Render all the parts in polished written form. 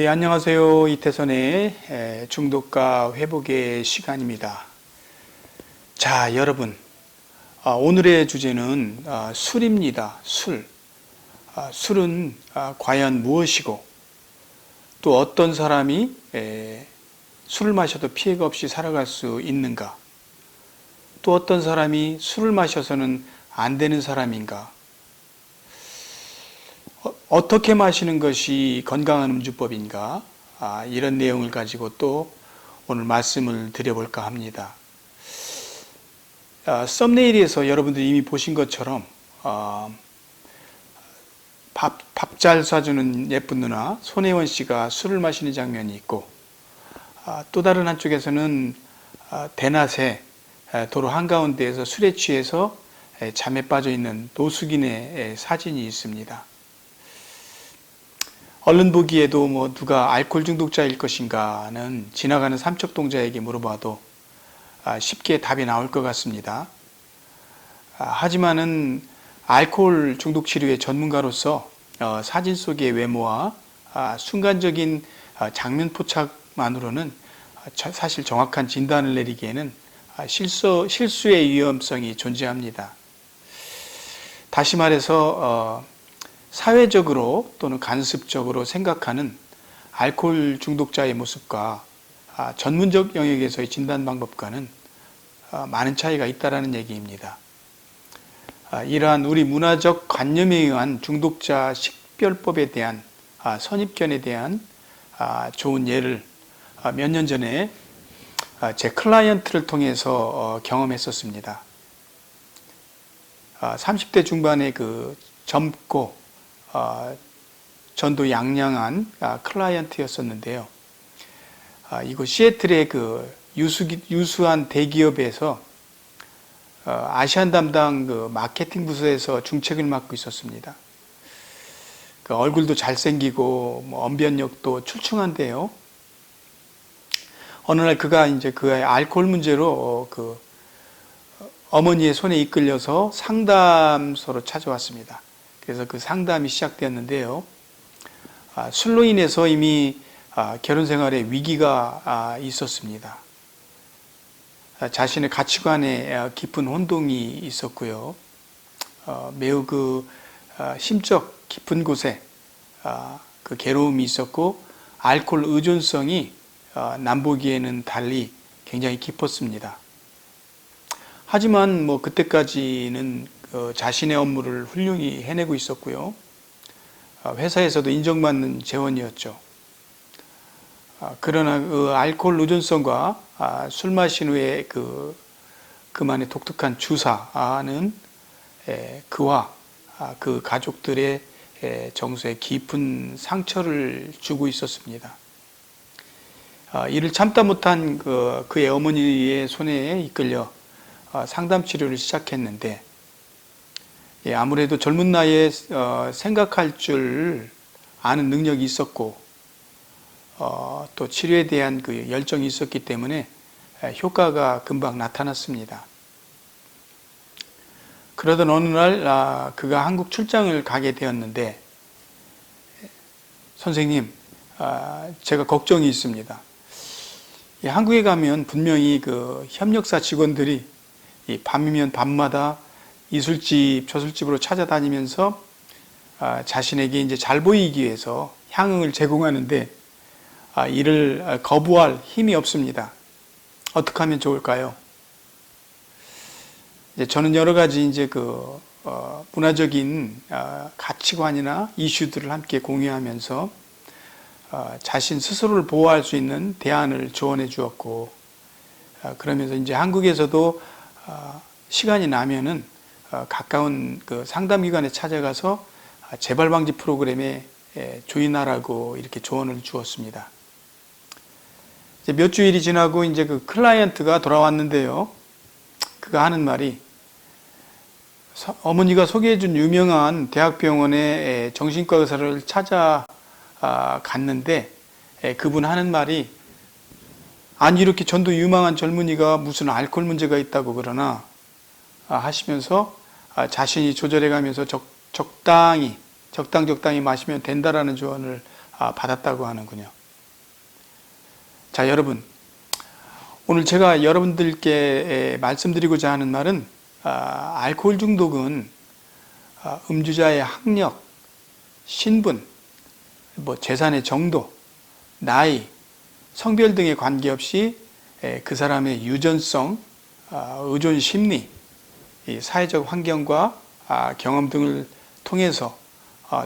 예, 안녕하세요. 이태선의 중독과 회복의 시간입니다. 자, 여러분, 오늘의 주제는 술입니다. 술. 술은 과연 무엇이고, 또 어떤 사람이 술을 마셔도 피해가 없이 살아갈 수 있는가? 또 어떤 사람이 술을 마셔서는 안 되는 사람인가? 어떻게 마시는 것이 건강한 음주법인가? 이런 내용을 가지고 또 오늘 말씀을 드려볼까 합니다. 썸네일에서 여러분들이 이미 보신 것처럼 밥 잘 사주는 예쁜 누나 손혜원 씨가 술을 마시는 장면이 있고, 또 다른 한쪽에서는 대낮에 도로 한가운데에서 술에 취해서 잠에 빠져 있는 노숙인의 사진이 있습니다. 얼른 보기에도 누가 알코올 중독자일 것인가는 지나가는 삼척동자에게 물어봐도 쉽게 답이 나올 것 같습니다. 하지만은 알코올 중독 치료의 전문가로서 사진 속의 외모와 순간적인 장면 포착만으로는 사실 정확한 진단을 내리기에는 실수의 위험성이 존재합니다. 다시 말해서 사회적으로 또는 간습적으로 생각하는 알코올 중독자의 모습과 전문적 영역에서의 진단 방법과는 많은 차이가 있다는 얘기입니다. 이러한 우리 문화적 관념에 의한 중독자 식별법에 대한 선입견에 대한 좋은 예를 몇 년 전에 제 클라이언트를 통해서 경험했었습니다. 30대 중반의 젊고 전도 양양한 클라이언트였었는데요. 이곳 시애틀의 유수한 대기업에서 아시안 담당 마케팅 부서에서 중책을 맡고 있었습니다. 얼굴도 잘생기고 언변력도 출중한데요. 어느 날 그가 이제 그의 알코올 문제로 어머니의 손에 이끌려서 상담소로 찾아왔습니다. 그래서 그 상담이 시작되었는데요. 술로 인해서 이미 결혼 생활에 위기가 있었습니다. 자신의 가치관에 깊은 혼동이 있었고요. 매우 심적 깊은 곳에 그 괴로움이 있었고, 알코올 의존성이 남보기에는 달리 굉장히 깊었습니다. 하지만 그때까지는 자신의 업무를 훌륭히 해내고 있었고요. 회사에서도 인정받는 재원이었죠. 그러나 알코올 의존성과 술 마신 후에 그만의 독특한 주사는 그와 그 가족들의 정서에 깊은 상처를 주고 있었습니다. 이를 참다 못한 그의 어머니의 손에 이끌려 상담 치료를 시작했는데, 아무래도 젊은 나이에 생각할 줄 아는 능력이 있었고, 또 치료에 대한 열정이 있었기 때문에 효과가 금방 나타났습니다. 그러던 어느 날 그가 한국 출장을 가게 되었는데, 선생님, 제가 걱정이 있습니다. 한국에 가면 분명히 협력사 직원들이 밤이면 밤마다 이술집, 저술집으로 찾아다니면서 자신에게 이제 잘 보이기 위해서 향응을 제공하는데, 이를 거부할 힘이 없습니다. 어떻게 하면 좋을까요? 저는 여러 가지 이제 문화적인 가치관이나 이슈들을 함께 공유하면서 자신 스스로를 보호할 수 있는 대안을 조언해 주었고, 그러면서 이제 한국에서도 시간이 나면은 가까운 상담기관에 찾아가서 재발 방지 프로그램에 조인하라고 이렇게 조언을 주었습니다. 이제 몇 주일이 지나고 이제 클라이언트가 돌아왔는데요. 그가 하는 말이, 어머니가 소개해준 유명한 대학병원의 정신과 의사를 찾아갔는데, 그분 하는 말이, 아니 이렇게 전도 유망한 젊은이가 무슨 알코올 문제가 있다고 그러나 하시면서 자신이 조절해가면서 적당히 마시면 된다라는 조언을 받았다고 하는군요. 자, 여러분, 오늘 제가 여러분들께 말씀드리고자 하는 말은 알코올 중독은 음주자의 학력, 신분, 재산의 정도, 나이, 성별 등에 관계없이 그 사람의 유전성, 의존 심리, 사회적 환경과 경험 등을 통해서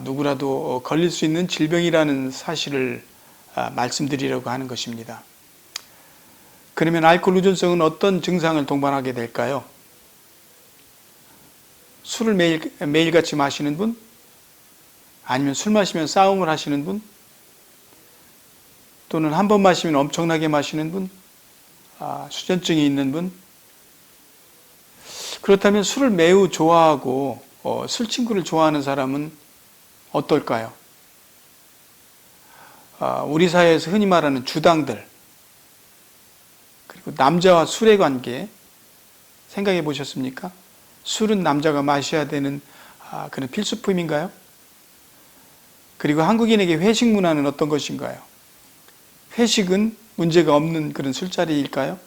누구라도 걸릴 수 있는 질병이라는 사실을 말씀드리려고 하는 것입니다. 그러면 알코올 의존성은 어떤 증상을 동반하게 될까요? 술을 매일같이 마시는 분? 아니면 술 마시면 싸움을 하시는 분? 또는 한 번 마시면 엄청나게 마시는 분? 수전증이 있는 분? 그렇다면 술을 매우 좋아하고 술 친구를 좋아하는 사람은 어떨까요? 우리 사회에서 흔히 말하는 주당들, 그리고 남자와 술의 관계 생각해 보셨습니까? 술은 남자가 마셔야 되는 그런 필수품인가요? 그리고 한국인에게 회식 문화는 어떤 것인가요? 회식은 문제가 없는 그런 술자리일까요?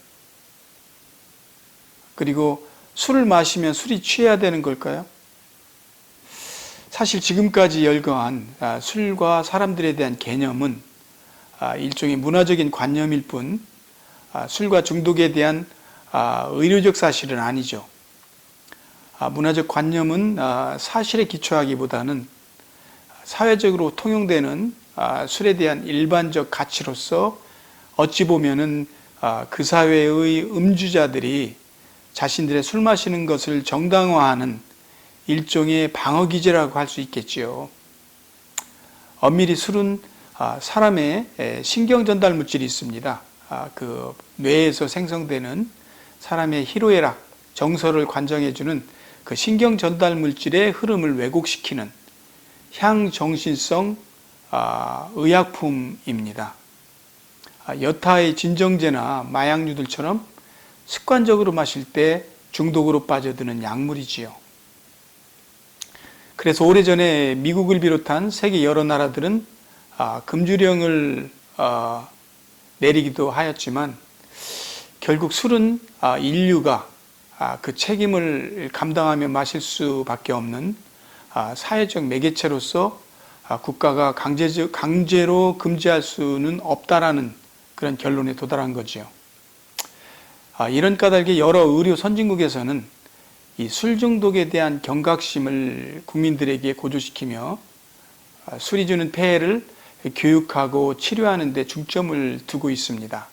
그리고 술을 마시면 술이 취해야 되는 걸까요? 사실 지금까지 열거한 술과 사람들에 대한 개념은 일종의 문화적인 관념일 뿐 술과 중독에 대한 의료적 사실은 아니죠. 문화적 관념은 사실에 기초하기보다는 사회적으로 통용되는 술에 대한 일반적 가치로서 어찌 보면은 그 사회의 음주자들이 자신들의 술 마시는 것을 정당화하는 일종의 방어 기제라고 할 수 있겠지요. 엄밀히 술은 사람의 신경 전달 물질이 있습니다. 그 뇌에서 생성되는 사람의 희로애락, 정서를 관정해주는 그 신경 전달 물질의 흐름을 왜곡시키는 향정신성 의약품입니다. 여타의 진정제나 마약류들처럼 습관적으로 마실 때 중독으로 빠져드는 약물이지요. 그래서 오래전에 미국을 비롯한 세계 여러 나라들은 금주령을 내리기도 하였지만 결국 술은 인류가 그 책임을 감당하며 마실 수밖에 없는 사회적 매개체로서 국가가 강제로 금지할 수는 없다라는 그런 결론에 도달한 거지요. 이런 까닭에 여러 의료 선진국에서는 이 술 중독에 대한 경각심을 국민들에게 고조시키며 술이 주는 폐해를 교육하고 치료하는 데 중점을 두고 있습니다.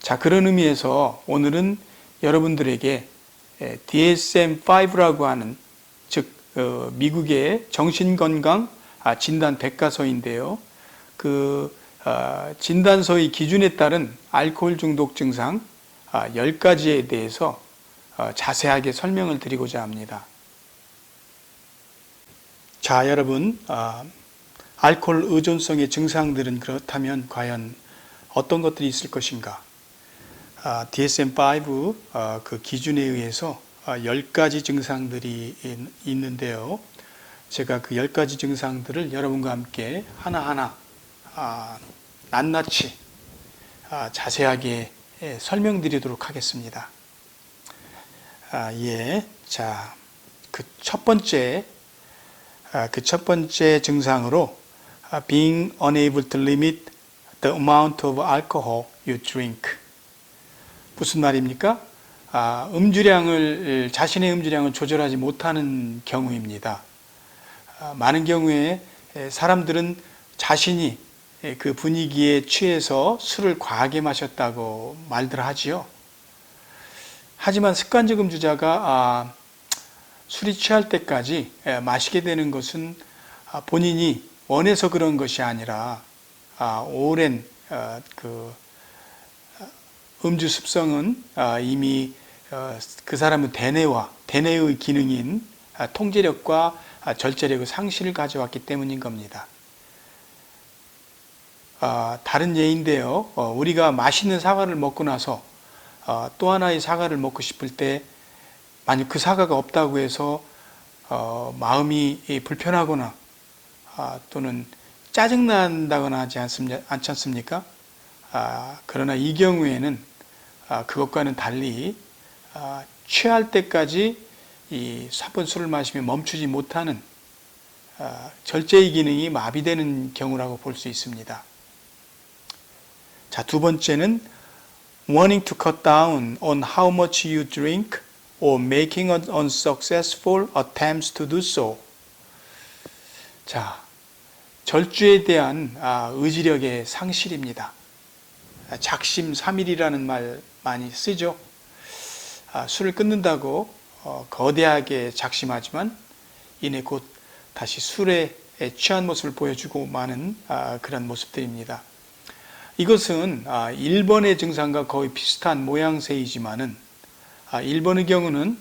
자, 그런 의미에서 오늘은 여러분들에게 DSM-5라고 하는 즉 미국의 정신건강 진단 백과서인데요. 그 진단서의 기준에 따른 알코올 중독 증상 10가지에 대해서 자세하게 설명을 드리고자 합니다. 자, 여러분, 알코올 의존성의 증상들은 그렇다면 과연 어떤 것들이 있을 것인가? DSM-5 그 기준에 의해서 10가지 증상들이 있는데요. 제가 그 10가지 증상들을 여러분과 함께 하나하나 낱낱이 자세하게 설명드리도록 하겠습니다. 자, 그 첫 번째 증상으로 being unable to limit the amount of alcohol you drink. 무슨 말입니까? 자신의 음주량을 조절하지 못하는 경우입니다. 많은 경우에 사람들은 자신이 그 분위기에 취해서 술을 과하게 마셨다고 말들 하지요. 하지만 습관적 음주자가 술이 취할 때까지 마시게 되는 것은 본인이 원해서 그런 것이 아니라 오랜 그 음주 습성은 이미 그 사람의 대뇌의 기능인 통제력과 절제력의 상실을 가져왔기 때문인 겁니다. 다른 예인데요. 우리가 맛있는 사과를 먹고 나서 또 하나의 사과를 먹고 싶을 때 만약 그 사과가 없다고 해서 마음이 불편하거나 또는 짜증난다거나 하지 않지 않습니까? 그러나 이 경우에는 그것과는 달리 취할 때까지 이 사 번 술을 마시며 멈추지 못하는 절제의 기능이 마비되는 경우라고 볼 수 있습니다. 자, 두 번째는 wanting to cut down on how much you drink or making unsuccessful attempts to do so. 자, 절주에 대한 의지력의 상실입니다. 작심삼일이라는 말 많이 쓰죠. 술을 끊는다고 거대하게 작심하지만 이내 곧 다시 술에 취한 모습을 보여주고 마는 그런 모습들입니다. 이것은 1번의 증상과 거의 비슷한 모양새이지만은 1번의 경우는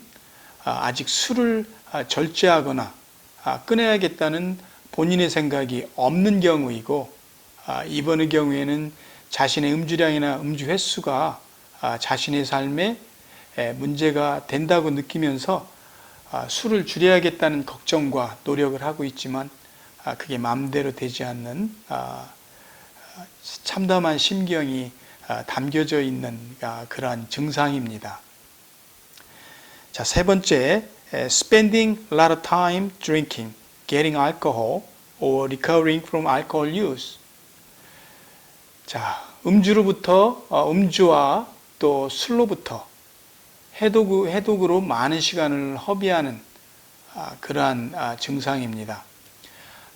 아직 술을 절제하거나 끊어야겠다는 본인의 생각이 없는 경우이고, 2번의 경우에는 자신의 음주량이나 음주 횟수가 자신의 삶에 문제가 된다고 느끼면서 술을 줄여야겠다는 걱정과 노력을 하고 있지만 그게 마음대로 되지 않는 참담한 심경이 담겨져 있는 그러한 증상입니다. 자, 세 번째, spending a lot of time drinking, getting alcohol, or recovering from alcohol use. 자, 음주와 또 술로부터 해독으로 많은 시간을 허비하는 그러한 증상입니다.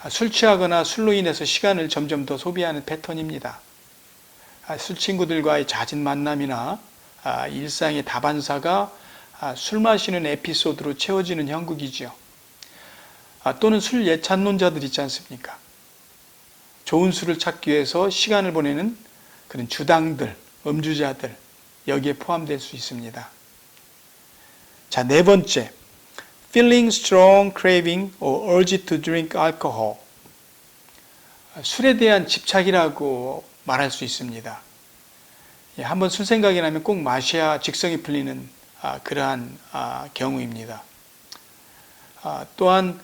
술 취하거나 술로 인해서 시간을 점점 더 소비하는 패턴입니다. 술 친구들과의 잦은 만남이나 일상의 다반사가 술 마시는 에피소드로 채워지는 형국이죠. 또는 술 예찬론자들 있지 않습니까? 좋은 술을 찾기 위해서 시간을 보내는 그런 주당들, 음주자들, 여기에 포함될 수 있습니다. 자, 네 번째, feeling strong craving or urge to drink alcohol. 술에 대한 집착이라고 말할 수 있습니다. 한번 술 생각이 나면 꼭 마셔야 직성이 풀리는 그러한 경우입니다. 또한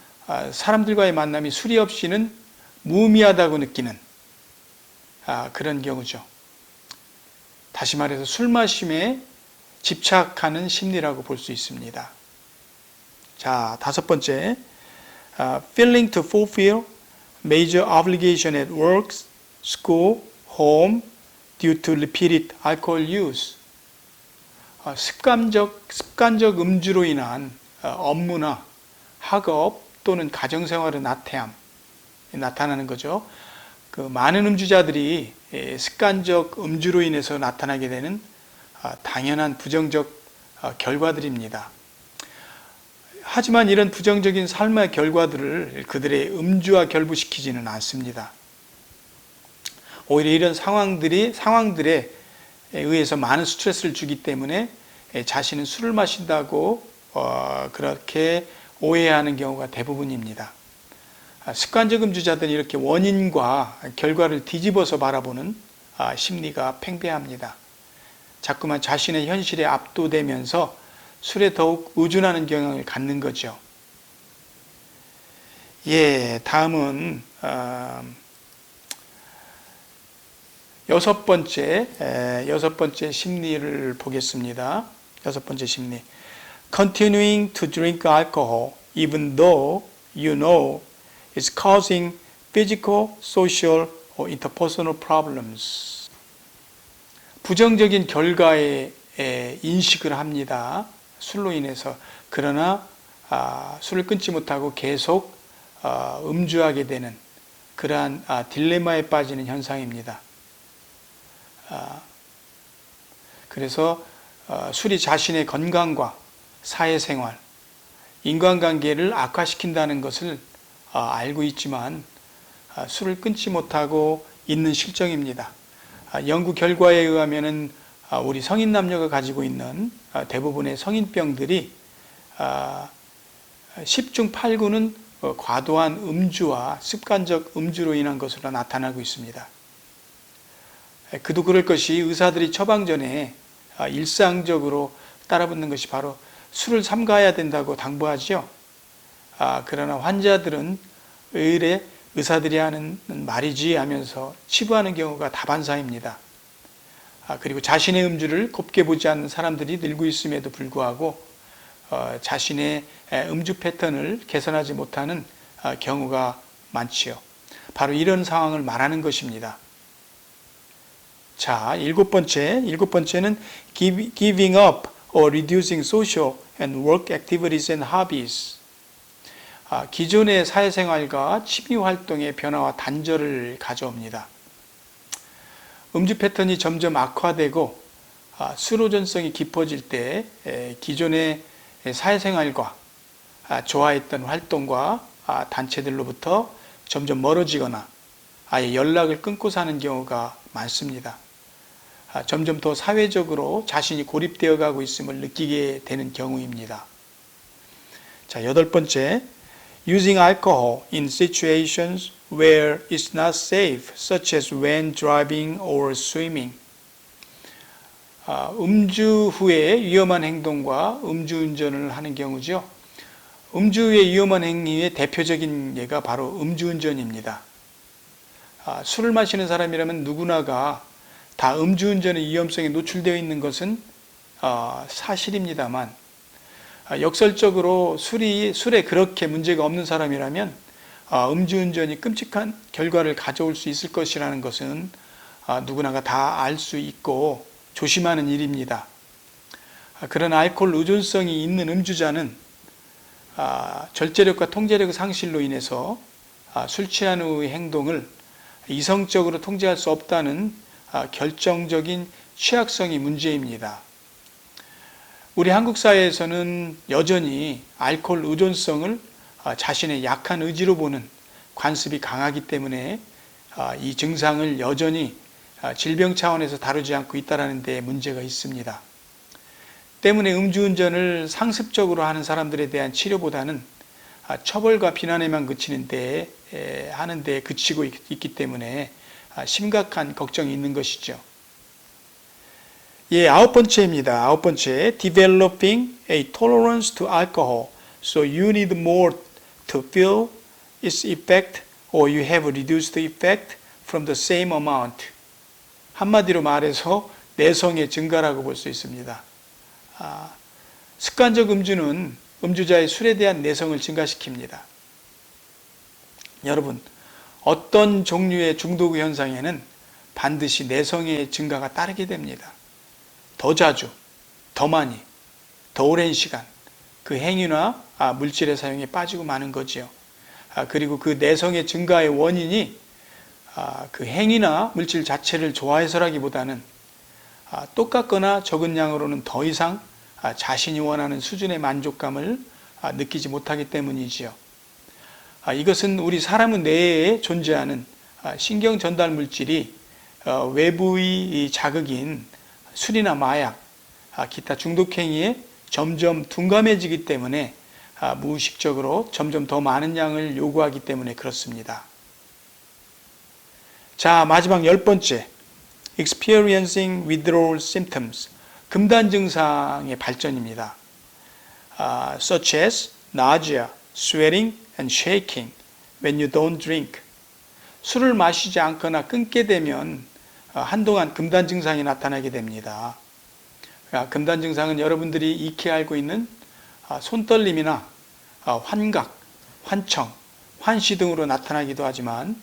사람들과의 만남이 술이 없이는 무의미하다고 느끼는 그런 경우죠. 다시 말해서 술 마심에 집착하는 심리라고 볼 수 있습니다. 자, 다섯 번째, failing to fulfill major obligation at work, school, home due to repeated alcohol use. 습관적 음주로 인한 업무나 학업 또는 가정생활의 나태함이 나타나는 거죠. 그 많은 음주자들이 습관적 음주로 인해서 나타나게 되는 당연한 부정적 결과들입니다. 하지만 이런 부정적인 삶의 결과들을 그들의 음주와 결부시키지는 않습니다. 오히려 이런 상황들에 의해서 많은 스트레스를 주기 때문에 자신은 술을 마신다고 그렇게 오해하는 경우가 대부분입니다. 습관적 음주자들은 이렇게 원인과 결과를 뒤집어서 바라보는 심리가 팽배합니다. 자꾸만 자신의 현실에 압도되면서 술에 더욱 의존하는 경향을 갖는 거죠. 예, 다음은 여섯 번째 심리를 보겠습니다. 여섯 번째 심리. Continuing to drink alcohol even though you know it's causing physical, social, or interpersonal problems. 부정적인 결과에 인식을 합니다. 술로 인해서. 그러나 술을 끊지 못하고 계속 음주하게 되는 그러한 딜레마에 빠지는 현상입니다. 그래서 술이 자신의 건강과 사회생활, 인간관계를 악화시킨다는 것을 알고 있지만 술을 끊지 못하고 있는 실정입니다. 연구 결과에 의하면은 우리 성인 남녀가 가지고 있는 대부분의 성인병들이 10중 8구는 과도한 음주와 습관적 음주로 인한 것으로 나타나고 있습니다. 그도 그럴 것이 의사들이 처방 전에 일상적으로 따라붙는 것이 바로 술을 삼가야 된다고 당부하죠. 그러나 환자들은 의뢰 의사들이 하는 말이지 하면서 치부하는 경우가 다반사입니다. 그리고 자신의 음주를 곱게 보지 않는 사람들이 늘고 있음에도 불구하고 자신의 음주 패턴을 개선하지 못하는 경우가 많지요. 바로 이런 상황을 말하는 것입니다. 자, 일곱 번째는 giving up or reducing social and work activities and hobbies. 기존의 사회생활과 취미활동의 변화와 단절을 가져옵니다. 음주 패턴이 점점 악화되고 술의존성이 깊어질 때 기존의 사회생활과 좋아했던 활동과 단체들로부터 점점 멀어지거나 아예 연락을 끊고 사는 경우가 많습니다. 점점 더 사회적으로 자신이 고립되어 가고 있음을 느끼게 되는 경우입니다. 자, 여덟 번째, using alcohol in situations where it's not safe, such as when driving or swimming. 음주 후에 위험한 행동과 음주운전을 하는 경우죠. 음주 후의 위험한 행위의 대표적인 예가 바로 음주운전입니다. 술을 마시는 사람이라면 누구나가 다 음주운전의 위험성에 노출되어 있는 것은 사실입니다만, 역설적으로 술에 그렇게 문제가 없는 사람이라면 음주운전이 끔찍한 결과를 가져올 수 있을 것이라는 것은 누구나가 다 알 수 있고 조심하는 일입니다. 그런 알코올 의존성이 있는 음주자는 절제력과 통제력 상실로 인해서 술 취한 후의 행동을 이성적으로 통제할 수 없다는 결정적인 취약성이 문제입니다. 우리 한국 사회에서는 여전히 알코올 의존성을 자신의 약한 의지로 보는 관습이 강하기 때문에 이 증상을 여전히 질병 차원에서 다루지 않고 있다는 데 문제가 있습니다. 때문에 음주운전을 상습적으로 하는 사람들에 대한 치료보다는 처벌과 비난에만 하는 데 그치고 있기 때문에 심각한 걱정이 있는 것이죠. 예, 아홉 번째입니다. developing a tolerance to alcohol, so you need more to feel its effect, or you have reduced the effect from the same amount. 한마디로 말해서 내성의 증가라고 볼 수 있습니다. 습관적 음주는 음주자의 술에 대한 내성을 증가시킵니다. 여러분, 어떤 종류의 중독 현상에는 반드시 내성의 증가가 따르게 됩니다. 더 자주, 더 많이, 더 오랜 시간 그 행위나 물질의 사용에 빠지고 마는 거지요. 그리고 그 내성의 증가의 원인이 그 행위나 물질 자체를 좋아해서라기보다는 똑같거나 적은 양으로는 더 이상 자신이 원하는 수준의 만족감을 느끼지 못하기 때문이지요. 이것은 우리 사람 내에 존재하는 신경 전달 물질이 외부의 자극인 술이나 마약, 기타 중독 행위에 점점 둔감해지기 때문에 무의식적으로 점점 더 많은 양을 요구하기 때문에 그렇습니다. 자, 마지막 10번째, experiencing withdrawal symptoms, 금단 증상의 발전입니다. Such as nausea, sweating and shaking when you don't drink. 술을 마시지 않거나 끊게 되면 한동안 금단 증상이 나타나게 됩니다. 금단 증상은 여러분들이 익히 알고 있는 손떨림이나 환각, 환청, 환시 등으로 나타나기도 하지만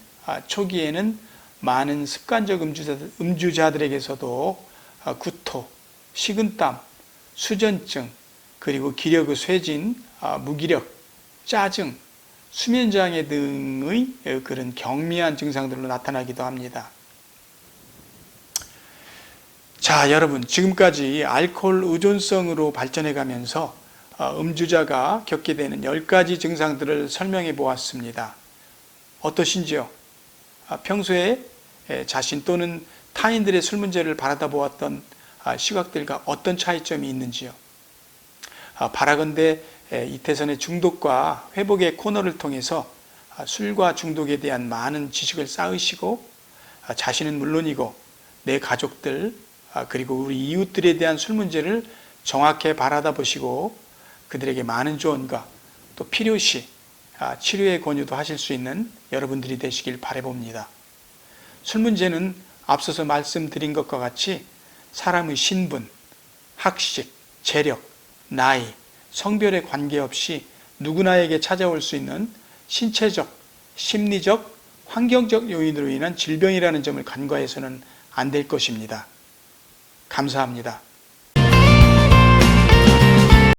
초기에는 많은 습관적 음주자들에게서도 구토, 식은땀, 수전증, 그리고 기력의 쇠진, 무기력, 짜증, 수면장애 등의 그런 경미한 증상들로 나타나기도 합니다. 자, 여러분, 지금까지 알코올 의존성으로 발전해 가면서 음주자가 겪게 되는 10가지 증상들을 설명해 보았습니다. 어떠신지요? 평소에 자신 또는 타인들의 술 문제를 바라다 보았던 시각들과 어떤 차이점이 있는지요? 바라건대 이태선의 중독과 회복의 코너를 통해서 술과 중독에 대한 많은 지식을 쌓으시고 자신은 물론이고 내 가족들 그리고 우리 이웃들에 대한 술 문제를 정확히 바라다 보시고 그들에게 많은 조언과 또 필요시 치료의 권유도 하실 수 있는 여러분들이 되시길 바라봅니다. 술 문제는 앞서서 말씀드린 것과 같이 사람의 신분, 학식, 재력, 나이, 성별에 관계없이 누구나에게 찾아올 수 있는 신체적, 심리적, 환경적 요인으로 인한 질병이라는 점을 간과해서는 안 될 것입니다. 감사합니다.